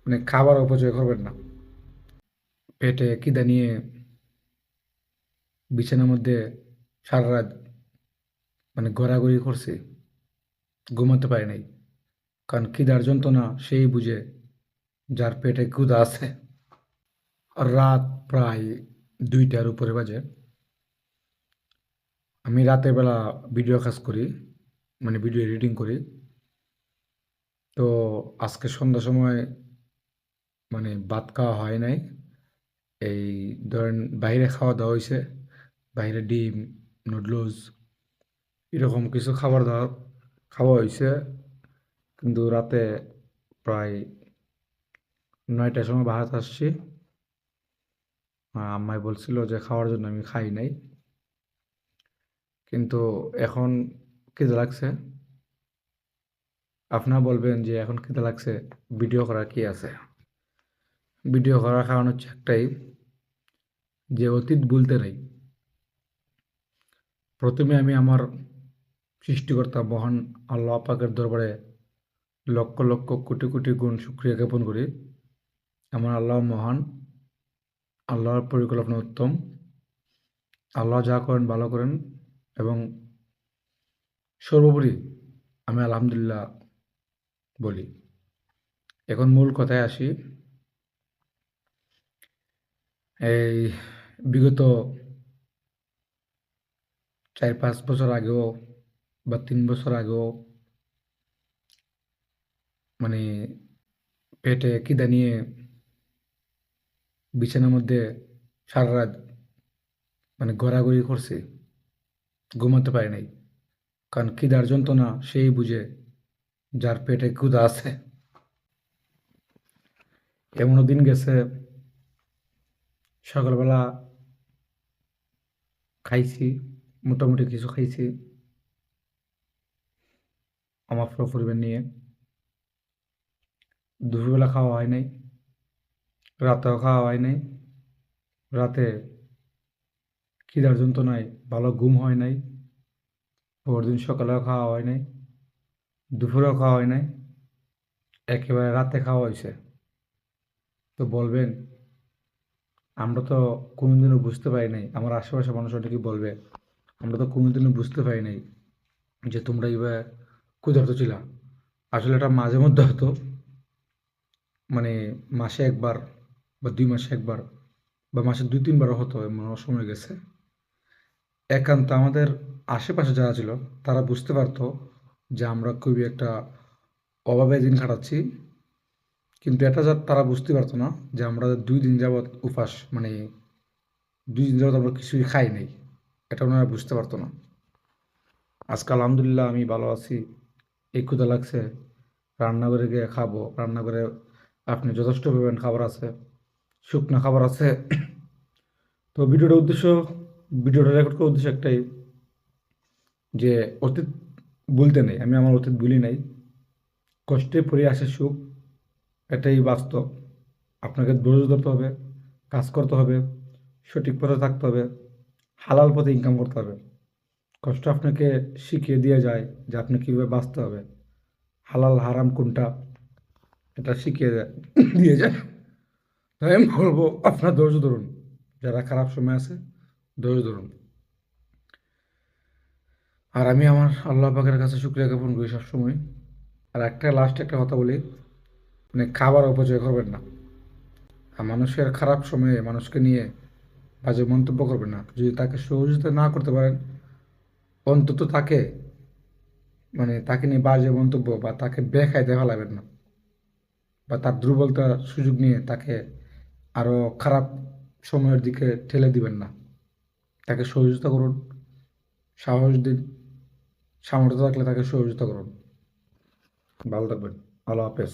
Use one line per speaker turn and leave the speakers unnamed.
মানে খাবার অপচয় করবেন না। পেটে খিদা নিয়ে বিছানার মধ্যে সারা রাত ঘোরাঘুরি করছি, ঘুমাতে পারি নাই। কারণ খিদার যন্ত্রণা সেই বুঝে যার পেটে ক্ষুধা আছে। রাত প্রায় 2টার উপরে বাজে। আমি রাতের বেলা ভিডিও কাজ করি, ভিডিও এডিটিং করি। তো আজকে সন্ধ্যার সময় ভাত খাওয়া হয় নাই। এই ধরেন বাইরে খাওয়া দাওয়া হয়েছে, বাইরে ডিম, নুডলস এরকম কিছু খাবার দাবার খাওয়া হয়েছে। কিন্তু রাতে প্রায় 9টার সময় বাসাত আসছি। আম্মাই বলছিল যে খাওয়ার জন্য, আমি খাই নাই। কিন্তু এখন খিদে লাগছে। আপনারা বলবেন যে এখন খিদে লাগছে, ভিডিও করার কি আছে? ভিডিও করার কারণ হচ্ছে একটাই, যে অতীত ভুলতে নেই। প্রথমে আমি আমার সৃষ্টিকর্তা মহান আল্লাহ পাকের দরবারে লক্ষ লক্ষ কোটি কোটি গুণ শুকরিয়া জ্ঞাপন করি। আমার আল্লাহ মহান, আল্লাহর পরিকল্পনা উত্তম, আল্লাহ যা করেন ভালো করেন। এবং সর্বোপরি আমি আলহামদুলিল্লাহ বলি। এখন মূল কথায় আসি। এই বিগত 4-5 বছর আগেও বা 3 বছর আগেও মানে পেটে খিদা নিয়ে বিছানার মধ্যে সারা রাত ঘোরাঘুরি করছি, ঘুমাতে পারি নাই। কারণ খিদার যন্ত্রণা সেই বুঝে যার পেটে ক্ষুধা আছে। এমনও দিন গেছে, সকালবেলা খাইছি, মোটামুটি কিছু খাইছি আমার পুরো পরিবার নিয়ে। দুপুরবেলা খাওয়া হয় নাই, রাতেও খাওয়া হয় নাই। রাতে খিদার যন্ত্রণায় ভালো ঘুম হয় নাই। পরদিন সকালেও খাওয়া হয় নাই, দুপুরেও খাওয়া হয় নাই, একেবারে রাতে খাওয়া হয়েছে। তো বলবেন, আমরা তো কোনোদিনও বুঝতে পারি নাই, আমার আশেপাশে মানুষ অনেকেই বলবে, আমরা তো কোনোদিনও বুঝতে পারি নাই যে তোমরা এইভাবে ক্ষুধার্ত ছিলা। আসলে এটা মাঝে মধ্যে হতো, মানে মাসে একবার বা 2 মাসে একবার বা মাসে 2-3বারও হতো, এমন সময় গেছে। একান্ত আমাদের আশেপাশে যারা ছিল তারা বুঝতে পারতো যে আমরা খুবই একটা অভাবে দিন কাটাচ্ছি। কিন্তু এটা তারা বুঝতে পারতো না যে আমরা 2 দিন যাবৎ উপাস, 2 দিন যাবৎ আমরা কিছুই খাই নাই। এটা ওনারা বুঝতে পারতো না। আজকে আলহামদুলিল্লাহ আমি ভালো আছি। এই ক্ষুধা লাগছে, রান্নাঘরে গিয়ে খাবো। রান্নাঘরে আপনি যথেষ্ট পরিমাণ খাবার আছে, শুকনো খাবার আছে। তো ভিডিওটা রেকর্ড করার উদ্দেশ্য একটাই, যে অতীত ভুলতে নেই। আমি আমার অতীত ভুলি নাই। কষ্টে পড়ে আসে সুখ, এটাই বাস্তব। আপনাকে ধৈর্য ধরতে হবে, কাজ করতে হবে, সঠিক পথে থাকতে হবে, হালাল পথে ইনকাম করতে হবে। কষ্ট আপনাকে শিখিয়ে দিয়ে যায় যে আপনি কীভাবে বাঁচতে হবে, হালাল হারাম কোনটা, এটা শিখিয়ে দিয়ে যায়। তাই আমি বলবো, আপনার ধৈর্য ধরুন। যারা খারাপ সময় আছে, ধৈর্য ধরুন। আর আমি আমার আল্লাহ পাকের কাছে শুকরিয়া জ্ঞাপন করি সবসময়। আর লাস্ট একটা কথা বলি, খাবার অপচয় করবেন না। আর মানুষের খারাপ সময়ে মানুষকে নিয়ে বাজে মন্তব্য করবেন না। যদি তাকে সহযোগিতা না করতে পারেন, অন্তত তাকে নিয়ে বাজে মন্তব্য বা তাকে বেকায়দায় ফেলাবেন না, বা তার দুর্বলতার সুযোগ নিয়ে তাকে আরও খারাপ সময়ের দিকে ঠেলে দিবেন না। তাকে সহযোগিতা করুন, সাহস দিন, সামর্থ্য থাকলে তাকে সহযোগিতা করুন। ভালো থাকবেন। আল্লাহ হাফেজ।